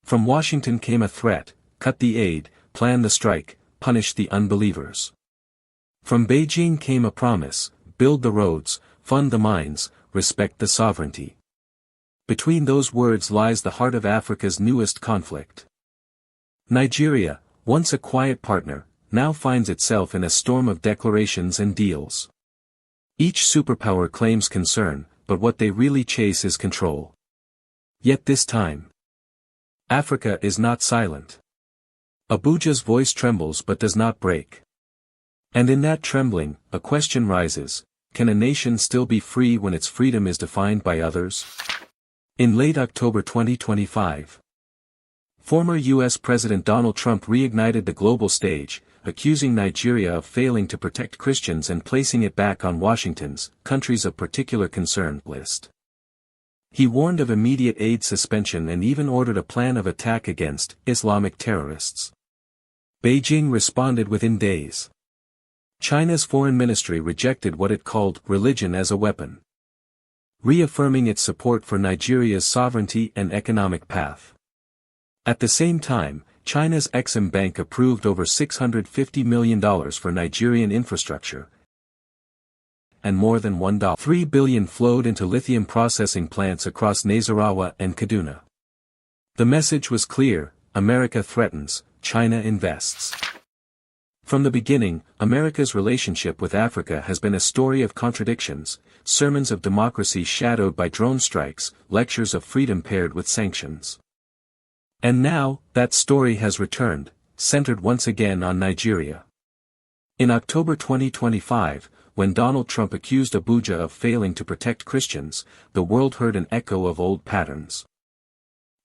From Washington came a threat: cut the aid, plan the strike, punish the unbelievers. From Beijing came a promise: build the roads, fund the mines, respect the sovereignty. Between those words lies the heart of Africa's newest conflict. Nigeria, once a quiet partner, now finds itself in a storm of declarations and deals. Each superpower claims concern, but what they really chase is control. Yet this time, Africa is not silent. Abuja's voice trembles but does not break. And in that trembling, a question rises: can a nation still be free when its freedom is defined by others? In late October 2025, former U.S. President Donald Trump reignited the global stage, accusing Nigeria of failing to protect Christians and placing it back on Washington's countries of particular concern list. He warned of immediate aid suspension and even ordered a plan of attack against Islamic terrorists. Beijing responded within days. China's foreign ministry rejected what it called religion as a weapon, reaffirming its support for Nigeria's sovereignty and economic path. At the same time, China's Exim Bank approved over $650 million for Nigerian infrastructure, and more than $1.3 billion flowed into lithium processing plants across Nasarawa and Kaduna. The message was clear: America threatens, China invests. From the beginning, America's relationship with Africa has been a story of contradictions: sermons of democracy shadowed by drone strikes, lectures of freedom paired with sanctions. And now, that story has returned, centered once again on Nigeria. In October 2025, when Donald Trump accused Abuja of failing to protect Christians, the world heard an echo of old patterns.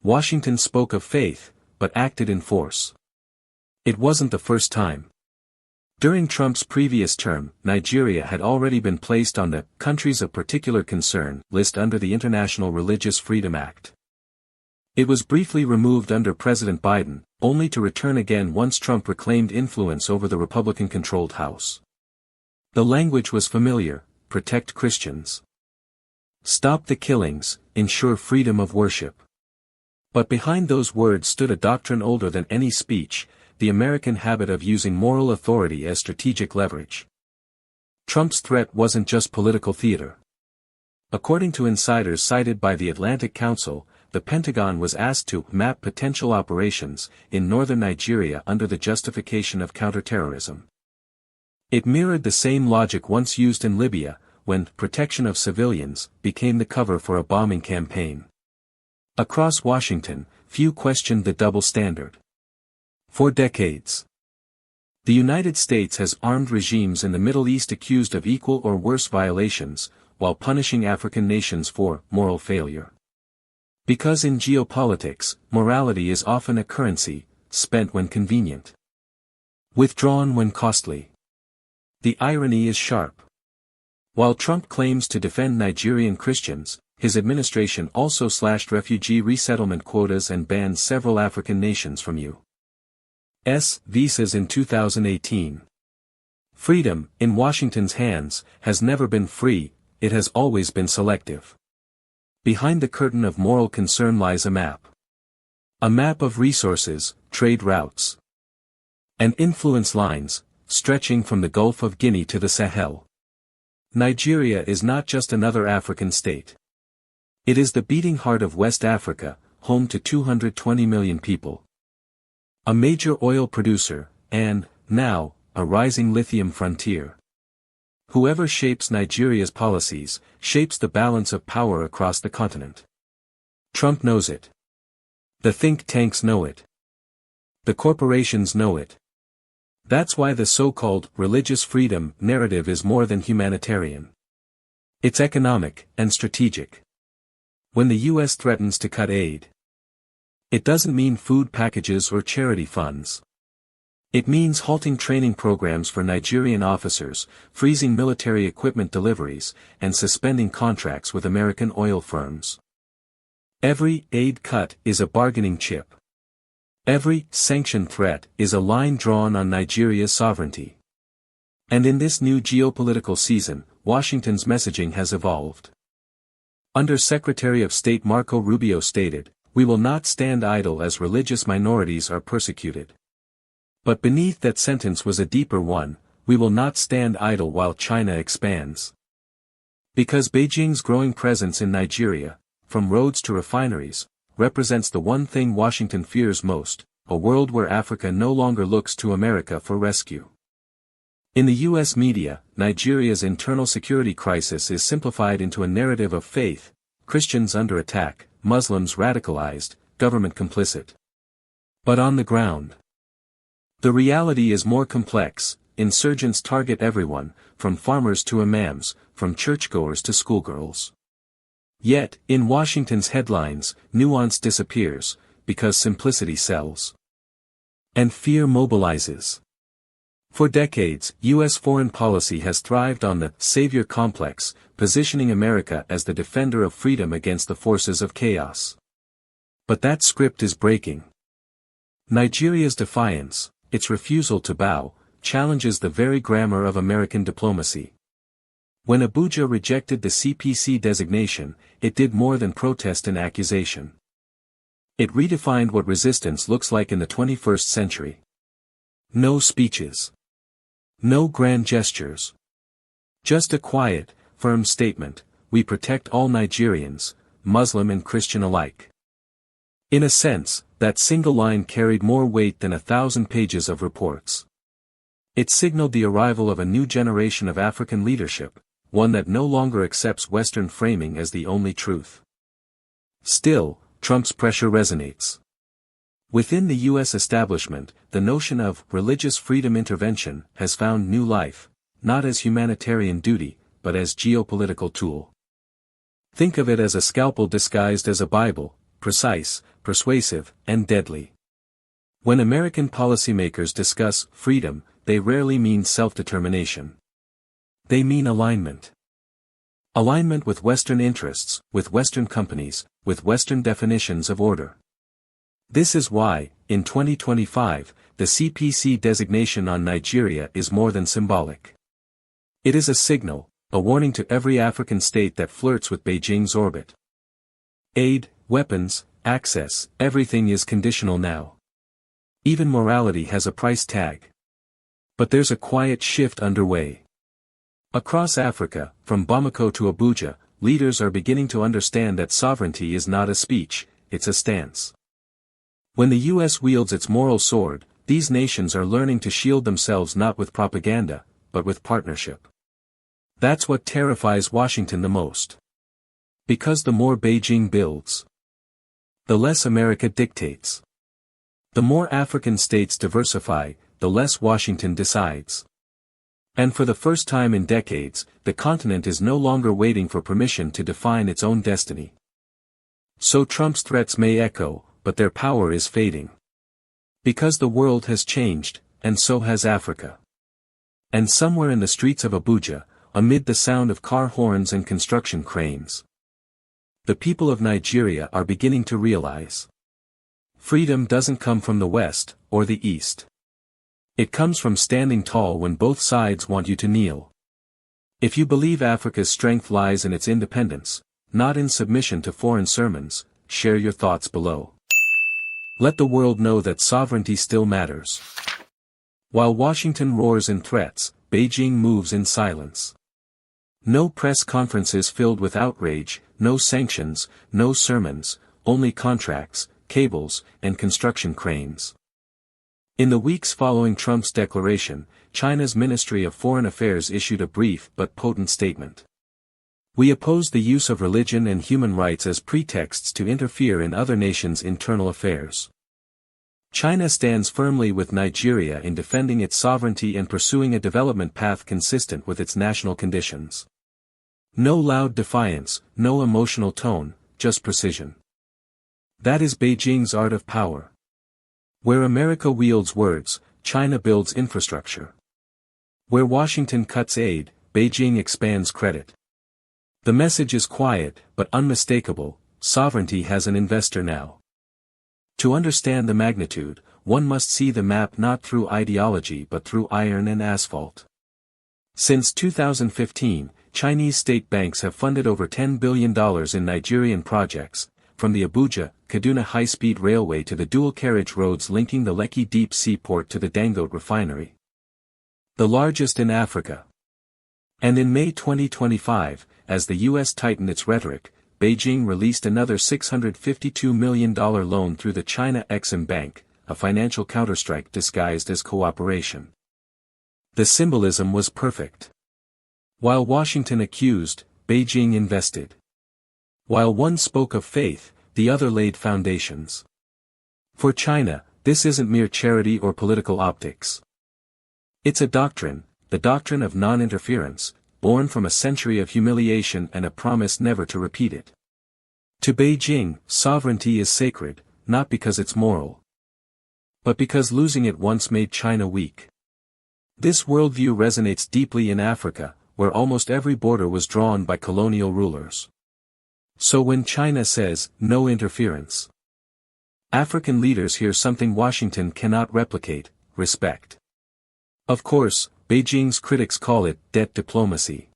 Washington spoke of faith, but acted in force. It wasn't the first time. During Trump's previous term, Nigeria had already been placed on the Countries of Particular Concern list under the International Religious Freedom Act. It was briefly removed under President Biden, only to return again once Trump reclaimed influence over the Republican-controlled House. The language was familiar: protect Christians, stop the killings, ensure freedom of worship. But behind those words stood a doctrine older than any speech: the American habit of using moral authority as strategic leverage. Trump's threat wasn't just political theater. According to insiders cited by the Atlantic Council, the Pentagon was asked to map potential operations in northern Nigeria under the justification of counterterrorism. It mirrored the same logic once used in Libya, when protection of civilians became the cover for a bombing campaign. Across Washington, few questioned the double standard. For decades, the United States has armed regimes in the Middle East accused of equal or worse violations, while punishing African nations for moral failure. Because in geopolitics, morality is often a currency, spent when convenient, withdrawn when costly. The irony is sharp. While Trump claims to defend Nigerian Christians, his administration also slashed refugee resettlement quotas and banned several African nations from U.S. visas in 2018. Freedom, in Washington's hands, has never been free, it has always been selective. Behind the curtain of moral concern lies a map. A map of resources, trade routes, and influence lines, stretching from the Gulf of Guinea to the Sahel. Nigeria is not just another African state. It is the beating heart of West Africa, home to 220 million people. A major oil producer, and, now, a rising lithium frontier. Whoever shapes Nigeria's policies, shapes the balance of power across the continent. Trump knows it. The think tanks know it. The corporations know it. That's why the so-called religious freedom narrative is more than humanitarian. It's economic and strategic. When the U.S. threatens to cut aid, it doesn't mean food packages or charity funds. It means halting training programs for Nigerian officers, freezing military equipment deliveries, and suspending contracts with American oil firms. Every aid cut is a bargaining chip. Every sanction threat is a line drawn on Nigeria's sovereignty. And in this new geopolitical season, Washington's messaging has evolved. Under Secretary of State Marco Rubio stated, "We will not stand idle as religious minorities are persecuted." But beneath that sentence was a deeper one: "We will not stand idle while China expands." Because Beijing's growing presence in Nigeria, from roads to refineries, represents the one thing Washington fears most: a world where Africa no longer looks to America for rescue. In the U.S. media, Nigeria's internal security crisis is simplified into a narrative of faith: Christians under attack, Muslims radicalized, government complicit. But on the ground, the reality is more complex. Insurgents target everyone, from farmers to imams, from churchgoers to schoolgirls. Yet, in Washington's headlines, nuance disappears, because simplicity sells. And fear mobilizes. For decades, U.S. foreign policy has thrived on the savior complex, positioning America as the defender of freedom against the forces of chaos. But that script is breaking. Nigeria's defiance, its refusal to bow, challenges the very grammar of American diplomacy. When Abuja rejected the CPC designation, it did more than protest and accusation. It redefined what resistance looks like in the 21st century. No speeches. No grand gestures. Just a quiet, firm statement: we protect all Nigerians, Muslim and Christian alike. In a sense, that single line carried more weight than 1,000 pages of reports. It signaled the arrival of a new generation of African leadership, one that no longer accepts Western framing as the only truth. Still, Trump's pressure resonates. Within the U.S. establishment, the notion of religious freedom intervention has found new life, not as humanitarian duty, but as geopolitical tool. Think of it as a scalpel disguised as a Bible, precise, persuasive, and deadly. When American policymakers discuss freedom, they rarely mean self-determination. They mean alignment. Alignment with Western interests, with Western companies, with Western definitions of order. This is why, in 2025, the CPC designation on Nigeria is more than symbolic. It is a signal, a warning to every African state that flirts with Beijing's orbit. Aid, weapons, access, everything is conditional now. Even morality has a price tag. But there's a quiet shift underway. Across Africa, from Bamako to Abuja, leaders are beginning to understand that sovereignty is not a speech, it's a stance. When the U.S. wields its moral sword, these nations are learning to shield themselves not with propaganda, but with partnership. That's what terrifies Washington the most. Because the more Beijing builds, the less America dictates. The more African states diversify, the less Washington decides. And for the first time in decades, the continent is no longer waiting for permission to define its own destiny. So Trump's threats may echo, but their power is fading. Because the world has changed, and so has Africa. And somewhere in the streets of Abuja, amid the sound of car horns and construction cranes, the people of Nigeria are beginning to realize: freedom doesn't come from the West, or the East. It comes from standing tall when both sides want you to kneel. If you believe Africa's strength lies in its independence, not in submission to foreign sermons, share your thoughts below. Let the world know that sovereignty still matters. While Washington roars in threats, Beijing moves in silence. No press conferences filled with outrage, no sanctions, no sermons, only contracts, cables, and construction cranes. In the weeks following Trump's declaration, China's Ministry of Foreign Affairs issued a brief but potent statement. We oppose the use of religion and human rights as pretexts to interfere in other nations' internal affairs. China stands firmly with Nigeria in defending its sovereignty and pursuing a development path consistent with its national conditions. No loud defiance, no emotional tone, just precision. That is Beijing's art of power. Where America wields words, China builds infrastructure. Where Washington cuts aid, Beijing expands credit. The message is quiet, but unmistakable: sovereignty has an investor now. To understand the magnitude, one must see the map not through ideology but through iron and asphalt. Since 2015, Chinese state banks have funded over $10 billion in Nigerian projects, from the Abuja, Kaduna high-speed railway to the dual-carriage roads linking the Lekki deep-sea port to the Dangote refinery, the largest in Africa. And in May 2025, as the U.S. tightened its rhetoric, Beijing released another $652 million loan through the China Exim Bank, a financial counterstrike disguised as cooperation. The symbolism was perfect. While Washington accused, Beijing invested. While one spoke of faith, the other laid foundations. For China, this isn't mere charity or political optics. It's a doctrine, the doctrine of non-interference, born from a century of humiliation and a promise never to repeat it. To Beijing, sovereignty is sacred, not because it's moral, but because losing it once made China weak. This worldview resonates deeply in Africa, where almost every border was drawn by colonial rulers. So when China says, no interference, African leaders hear something Washington cannot replicate: respect. Of course, Beijing's critics call it debt diplomacy.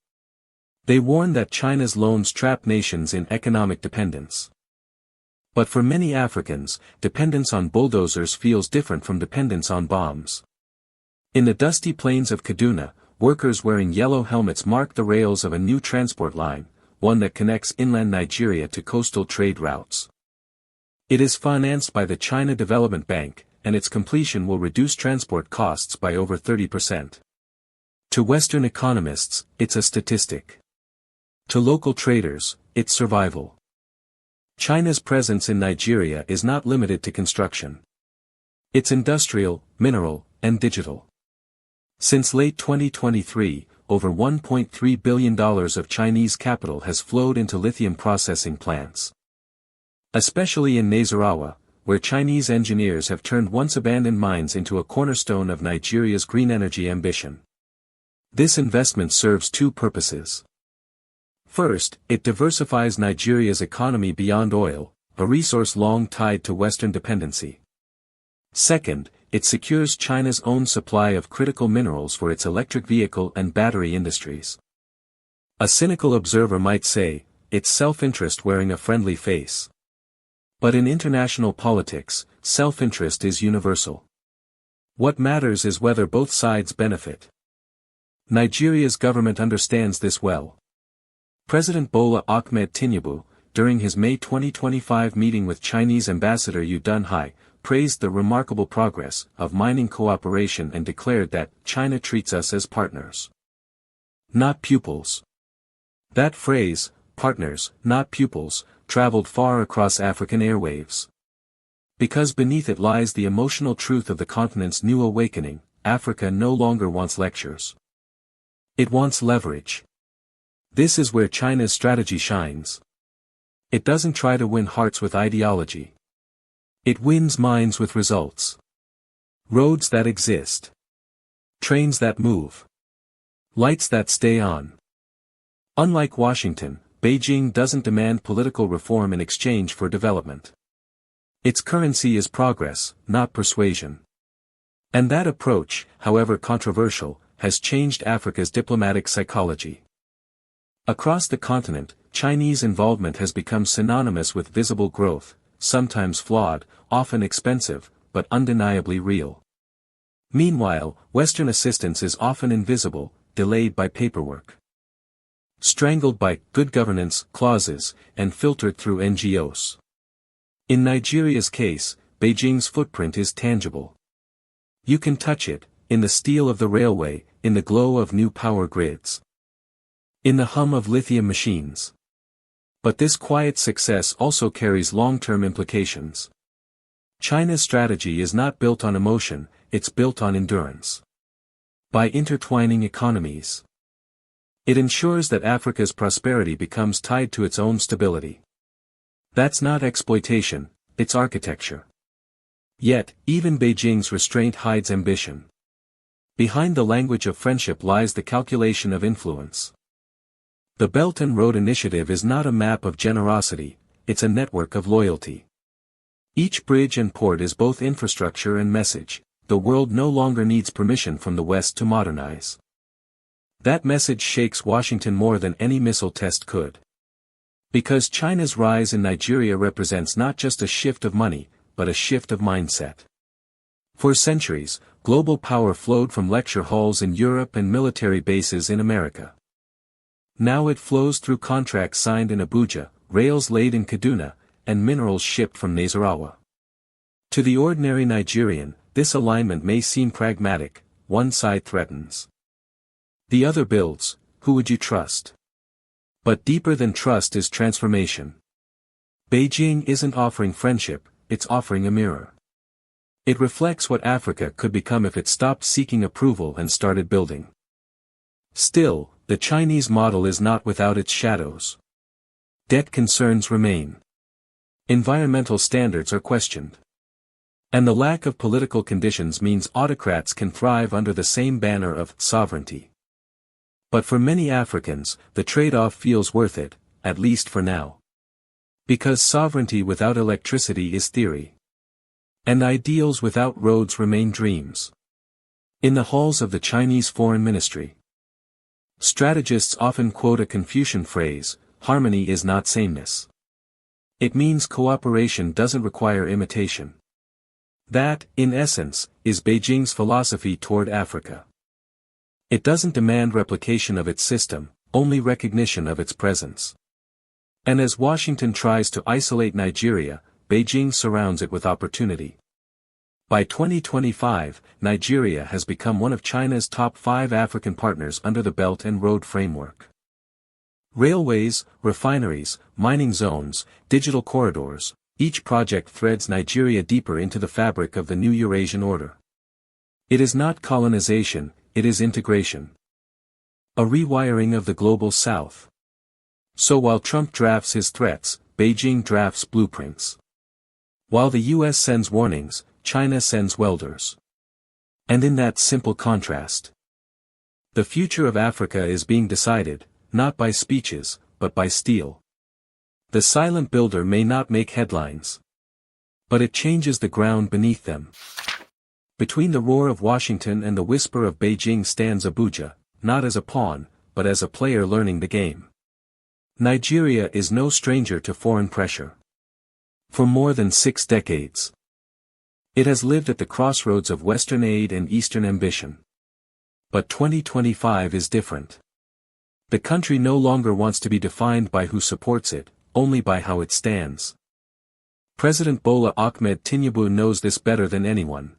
They warn that China's loans trap nations in economic dependence. But for many Africans, dependence on bulldozers feels different from dependence on bombs. In the dusty plains of Kaduna, workers wearing yellow helmets mark the rails of a new transport line, one that connects inland Nigeria to coastal trade routes. It is financed by the China Development Bank, and its completion will reduce transport costs by over 30%. To Western economists, it's a statistic. To local traders, it's survival. China's presence in Nigeria is not limited to construction. It's industrial, mineral, and digital. Since late 2023, over $1.3 billion of Chinese capital has flowed into lithium processing plants. Especially in Nasarawa, where Chinese engineers have turned once abandoned mines into a cornerstone of Nigeria's green energy ambition. This investment serves two purposes. First, it diversifies Nigeria's economy beyond oil, a resource long tied to Western dependency. Second, it secures China's own supply of critical minerals for its electric vehicle and battery industries. A cynical observer might say, it's self-interest wearing a friendly face. But in international politics, self-interest is universal. What matters is whether both sides benefit. Nigeria's government understands this well. President Bola Ahmed Tinubu, during his May 2025 meeting with Chinese Ambassador Yu Dunhai, praised the remarkable progress of mining cooperation and declared that China treats us as partners, not pupils. That phrase, partners, not pupils, traveled far across African airwaves. Because beneath it lies the emotional truth of the continent's new awakening, Africa no longer wants lectures. It wants leverage. This is where China's strategy shines. It doesn't try to win hearts with ideology. It wins minds with results. Roads that exist. Trains that move. Lights that stay on. Unlike Washington, Beijing doesn't demand political reform in exchange for development. Its currency is progress, not persuasion. And that approach, however controversial, has changed Africa's diplomatic psychology. Across the continent, Chinese involvement has become synonymous with visible growth, sometimes flawed, often expensive, but undeniably real. Meanwhile, Western assistance is often invisible, delayed by paperwork, strangled by good governance clauses, and filtered through NGOs. In Nigeria's case, Beijing's footprint is tangible. You can touch it, in the steel of the railway, in the glow of new power grids, in the hum of lithium machines. But this quiet success also carries long-term implications. China's strategy is not built on emotion, it's built on endurance. By intertwining economies, it ensures that Africa's prosperity becomes tied to its own stability. That's not exploitation, it's architecture. Yet, even Beijing's restraint hides ambition. Behind the language of friendship lies the calculation of influence. The Belt and Road Initiative is not a map of generosity, it's a network of loyalty. Each bridge and port is both infrastructure and message. The world no longer needs permission from the West to modernize. That message shakes Washington more than any missile test could. Because China's rise in Nigeria represents not just a shift of money, but a shift of mindset. For centuries, global power flowed from lecture halls in Europe and military bases in America. Now it flows through contracts signed in Abuja, rails laid in Kaduna, and minerals shipped from Nasarawa. To the ordinary Nigerian, this alignment may seem pragmatic. One side threatens, the other builds. Who would you trust? But deeper than trust is transformation. Beijing isn't offering friendship, it's offering a mirror. It reflects what Africa could become if it stopped seeking approval and started building. Still, the Chinese model is not without its shadows. Debt concerns remain. Environmental standards are questioned. And the lack of political conditions means autocrats can thrive under the same banner of sovereignty. But for many Africans, the trade-off feels worth it, at least for now. Because sovereignty without electricity is theory. And ideals without roads remain dreams. In the halls of the Chinese Foreign Ministry, strategists often quote a Confucian phrase, harmony is not sameness. It means cooperation doesn't require imitation. That, in essence, is Beijing's philosophy toward Africa. It doesn't demand replication of its system, only recognition of its presence. And as Washington tries to isolate Nigeria, Beijing surrounds it with opportunity. By 2025, Nigeria has become one of China's top 5 African partners under the Belt and Road Framework. Railways, refineries, mining zones, digital corridors, each project threads Nigeria deeper into the fabric of the new Eurasian order. It is not colonization, it is integration. A rewiring of the global South. So while Trump drafts his threats, Beijing drafts blueprints. While the US sends warnings, China sends welders. And in that simple contrast, the future of Africa is being decided, not by speeches, but by steel. The silent builder may not make headlines, but it changes the ground beneath them. Between the roar of Washington and the whisper of Beijing stands Abuja, not as a pawn, but as a player learning the game. Nigeria is no stranger to foreign pressure. For more than 6 decades, it has lived at the crossroads of Western aid and Eastern ambition. But 2025 is different. The country no longer wants to be defined by who supports it, only by how it stands. President Bola Ahmed Tinubu knows this better than anyone.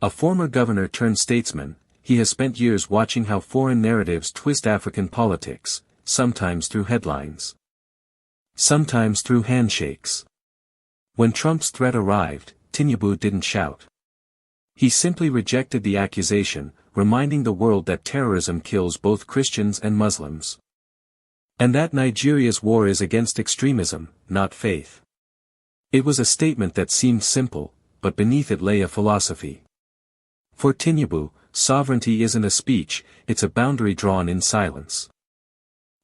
A former governor turned statesman, he has spent years watching how foreign narratives twist African politics, sometimes through headlines, sometimes through handshakes. When Trump's threat arrived, Tinubu didn't shout. He simply rejected the accusation, reminding the world that terrorism kills both Christians and Muslims. And that Nigeria's war is against extremism, not faith. It was a statement that seemed simple, but beneath it lay a philosophy. For Tinubu, sovereignty isn't a speech, it's a boundary drawn in silence.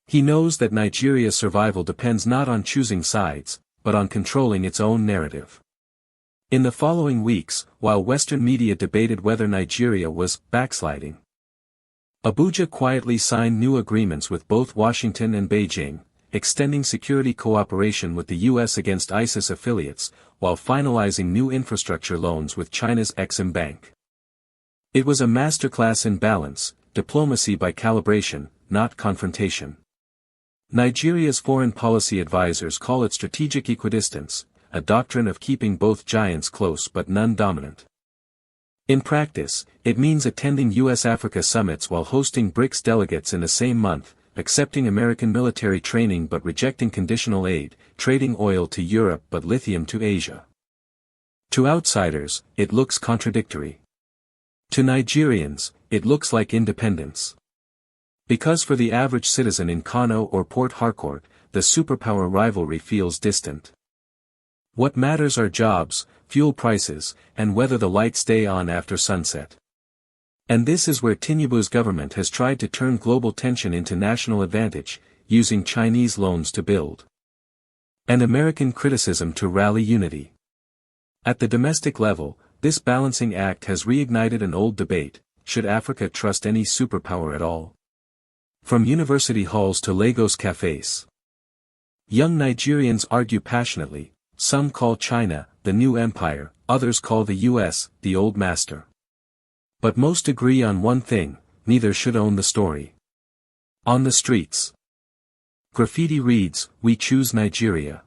He knows that Nigeria's survival depends not on choosing sides, but on controlling its own narrative. In the following weeks, while Western media debated whether Nigeria was backsliding, Abuja quietly signed new agreements with both Washington and Beijing, extending security cooperation with the U.S. against ISIS affiliates, while finalizing new infrastructure loans with China's Exim Bank. It was a masterclass in balance, diplomacy by calibration, not confrontation. Nigeria's foreign policy advisors call it strategic equidistance, a doctrine of keeping both giants close but none dominant. In practice, it means attending US-Africa summits while hosting BRICS delegates in the same month, accepting American military training but rejecting conditional aid, trading oil to Europe but lithium to Asia. To outsiders, it looks contradictory. To Nigerians, it looks like independence. Because for the average citizen in Kano or Port Harcourt, the superpower rivalry feels distant. What matters are jobs, fuel prices, and whether the lights stay on after sunset. And this is where Tinubu's government has tried to turn global tension into national advantage, using Chinese loans to build, and American criticism to rally unity. At the domestic level, this balancing act has reignited an old debate: should Africa trust any superpower at all? From university halls to Lagos cafes, Young Nigerians argue passionately, some call China, the new empire, others call the US, the old master. But most agree on one thing, neither should own the story. On the streets. Graffiti reads, "We choose Nigeria."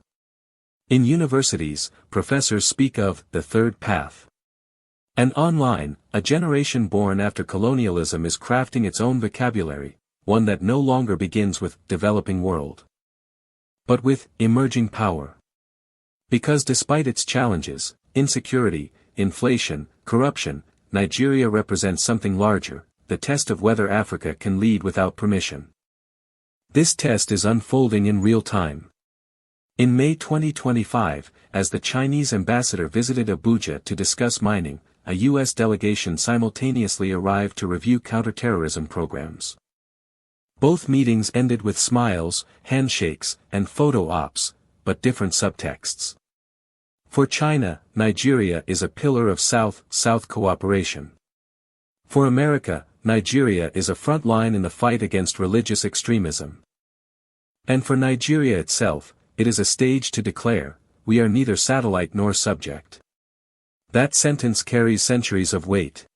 In universities, professors speak of the third path. And online, a generation born after colonialism is crafting its own vocabulary, one that no longer begins with developing world, but with emerging power. Because despite its challenges, insecurity, inflation, corruption, Nigeria represents something larger, the test of whether Africa can lead without permission. This test is unfolding in real time. In May 2025, as the Chinese ambassador visited Abuja to discuss mining, a U.S. delegation simultaneously arrived to review counterterrorism programs. Both meetings ended with smiles, handshakes, and photo ops, but different subtexts. For China, Nigeria is a pillar of South-South cooperation. For America, Nigeria is a front line in the fight against religious extremism. And for Nigeria itself, it is a stage to declare, "We are neither satellite nor subject." That sentence carries centuries of weight.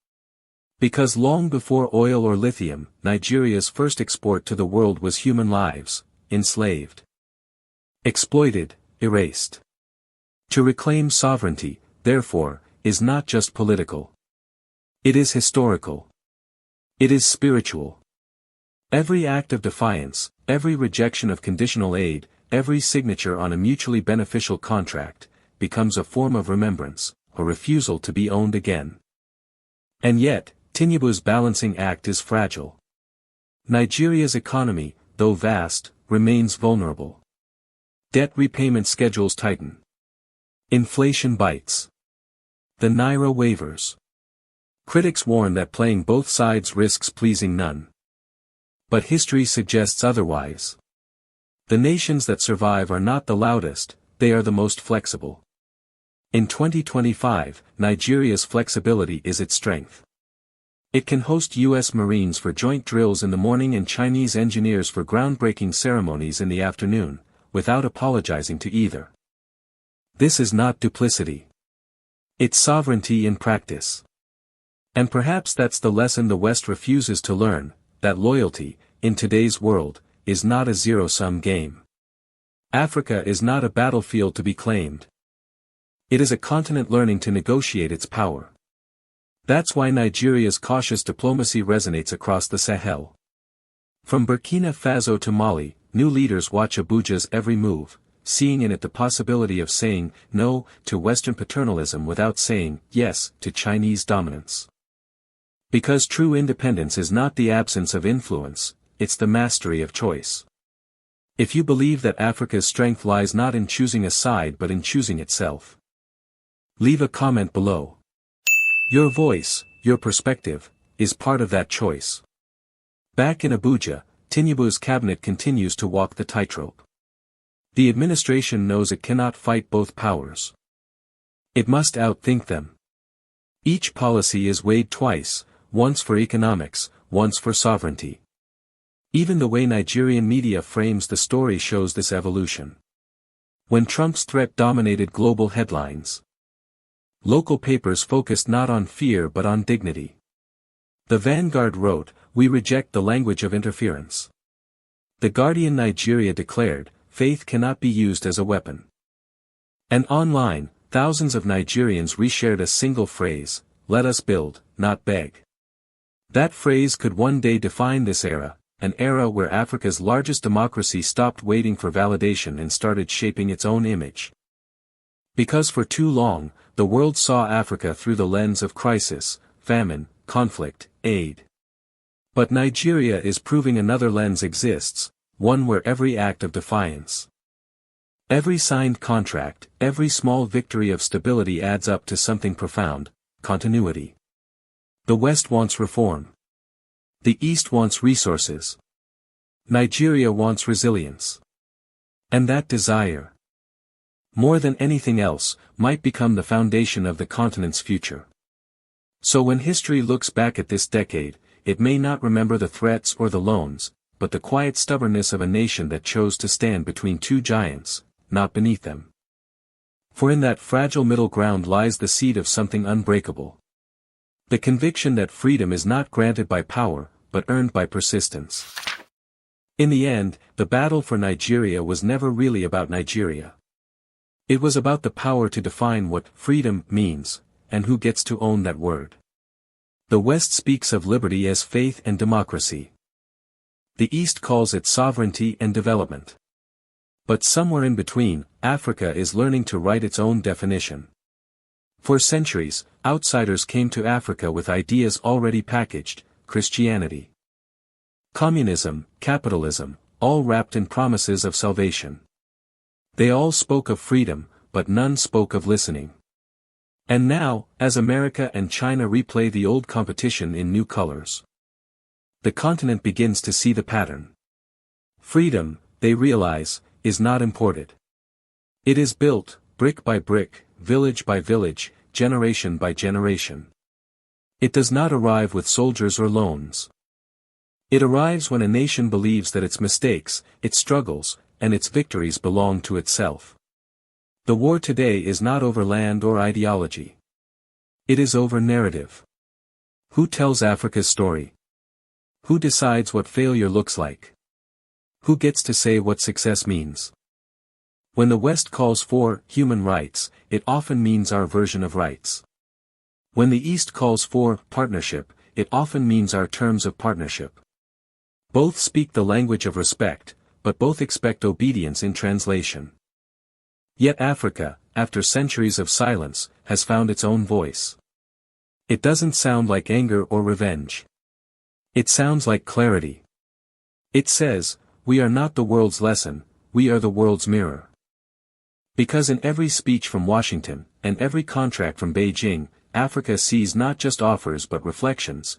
Because long before oil or lithium, Nigeria's first export to the world was human lives, enslaved, exploited, erased. To reclaim sovereignty, therefore, is not just political. It is historical. It is spiritual. Every act of defiance, every rejection of conditional aid, every signature on a mutually beneficial contract, becomes a form of remembrance, a refusal to be owned again. And yet, Tinubu's balancing act is fragile. Nigeria's economy, though vast, remains vulnerable. Debt repayment schedules tighten. Inflation bites. The naira wavers. Critics warn that playing both sides risks pleasing none. But history suggests otherwise. The nations that survive are not the loudest, they are the most flexible. In 2025, Nigeria's flexibility is its strength. It can host U.S. Marines for joint drills in the morning and Chinese engineers for groundbreaking ceremonies in the afternoon, without apologizing to either. This is not duplicity. It's sovereignty in practice. And perhaps that's the lesson the West refuses to learn, that loyalty, in today's world, is not a zero-sum game. Africa is not a battlefield to be claimed. It is a continent learning to negotiate its power. That's why Nigeria's cautious diplomacy resonates across the Sahel. From Burkina Faso to Mali, new leaders watch Abuja's every move, seeing in it the possibility of saying no to Western paternalism without saying yes to Chinese dominance. Because true independence is not the absence of influence, it's the mastery of choice. If you believe that Africa's strength lies not in choosing a side but in choosing itself, leave a comment below. Your voice, your perspective, is part of that choice. Back in Abuja, Tinubu's cabinet continues to walk the tightrope. The administration knows it cannot fight both powers. It must outthink them. Each policy is weighed twice, once for economics, once for sovereignty. Even the way Nigerian media frames the story shows this evolution. When Trump's threat dominated global headlines, local papers focused not on fear but on dignity. The Vanguard wrote, "We reject the language of interference." The Guardian Nigeria declared, "Faith cannot be used as a weapon." And online, thousands of Nigerians reshared a single phrase, "Let us build, not beg." That phrase could one day define this era, an era where Africa's largest democracy stopped waiting for validation and started shaping its own image. Because for too long, the world saw Africa through the lens of crisis, famine, conflict, aid. But Nigeria is proving another lens exists, one where every act of defiance, every signed contract, every small victory of stability adds up to something profound, continuity. The West wants reform. The East wants resources. Nigeria wants resilience. And that desire, more than anything else, might become the foundation of the continent's future. So when history looks back at this decade, it may not remember the threats or the loans, but the quiet stubbornness of a nation that chose to stand between two giants, not beneath them. For in that fragile middle ground lies the seed of something unbreakable. The conviction that freedom is not granted by power, but earned by persistence. In the end, the battle for Nigeria was never really about Nigeria. It was about the power to define what freedom means, and who gets to own that word. The West speaks of liberty as faith and democracy. The East calls it sovereignty and development. But somewhere in between, Africa is learning to write its own definition. For centuries, outsiders came to Africa with ideas already packaged: Christianity, communism, capitalism, all wrapped in promises of salvation. They all spoke of freedom, but none spoke of listening. And now, as America and China replay the old competition in new colors, the continent begins to see the pattern. Freedom, they realize, is not imported. It is built, brick by brick, village by village, generation by generation. It does not arrive with soldiers or loans. It arrives when a nation believes that its mistakes, its struggles, and its victories belong to itself. The war today is not over land or ideology. It is over narrative. Who tells Africa's story? Who decides what failure looks like? Who gets to say what success means? When the West calls for human rights, it often means our version of rights. When the East calls for partnership, it often means our terms of partnership. Both speak the language of respect, but both expect obedience in translation. Yet Africa, after centuries of silence, has found its own voice. It doesn't sound like anger or revenge. It sounds like clarity. It says, "We are not the world's lesson, we are the world's mirror." Because in every speech from Washington, and every contract from Beijing, Africa sees not just offers but reflections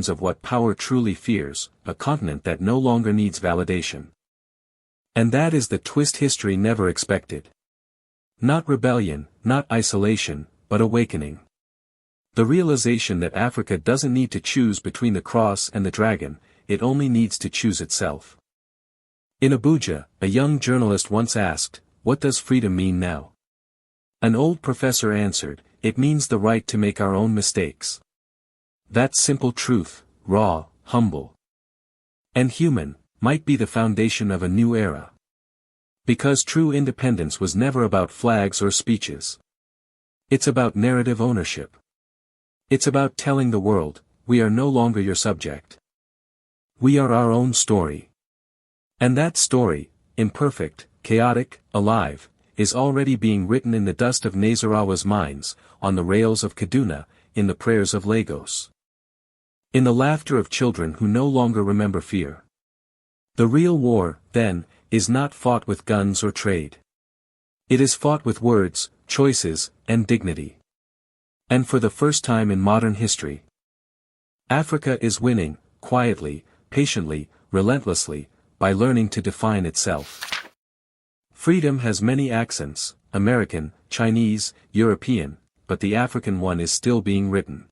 of what power truly fears, a continent that no longer needs validation. And that is the twist history never expected. Not rebellion, not isolation, but awakening. The realization that Africa doesn't need to choose between the cross and the dragon, it only needs to choose itself. In Abuja, a young journalist once asked, "What does freedom mean now?" An old professor answered, "It means the right to make our own mistakes." That simple truth, raw, humble, and human, might be the foundation of a new era. Because true independence was never about flags or speeches. It's about narrative ownership. It's about telling the world, we are no longer your subject. We are our own story. And that story, imperfect, chaotic, alive, is already being written in the dust of Nasarawa's mines, on the rails of Kaduna, in the prayers of Lagos. In the laughter of children who no longer remember fear. The real war, then, is not fought with guns or trade. It is fought with words, choices, and dignity. And for the first time in modern history, Africa is winning, quietly, patiently, relentlessly, by learning to define itself. Freedom has many accents, American, Chinese, European, but the African one is still being written.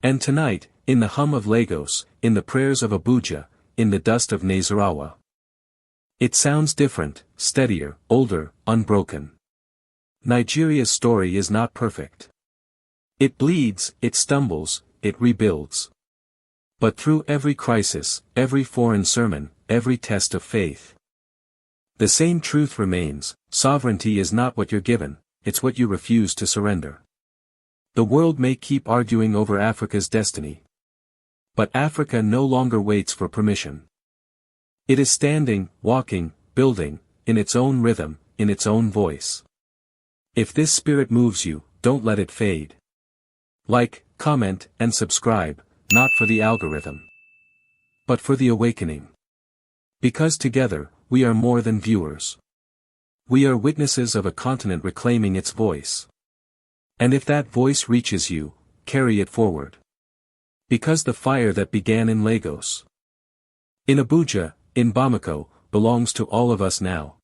And tonight, in the hum of Lagos, in the prayers of Abuja, in the dust of Nasarawa, it sounds different, steadier, older, unbroken. Nigeria's story is not perfect. It bleeds, it stumbles, it rebuilds. But through every crisis, every foreign sermon, every test of faith, the same truth remains: sovereignty is not what you're given, it's what you refuse to surrender. The world may keep arguing over Africa's destiny. But Africa no longer waits for permission. It is standing, walking, building, in its own rhythm, in its own voice. If this spirit moves you, don't let it fade. Like, comment, and subscribe, not for the algorithm, but for the awakening. Because together, we are more than viewers. We are witnesses of a continent reclaiming its voice. And if that voice reaches you, carry it forward. Because the fire that began in Lagos, in Abuja, in Bamako, belongs to all of us now.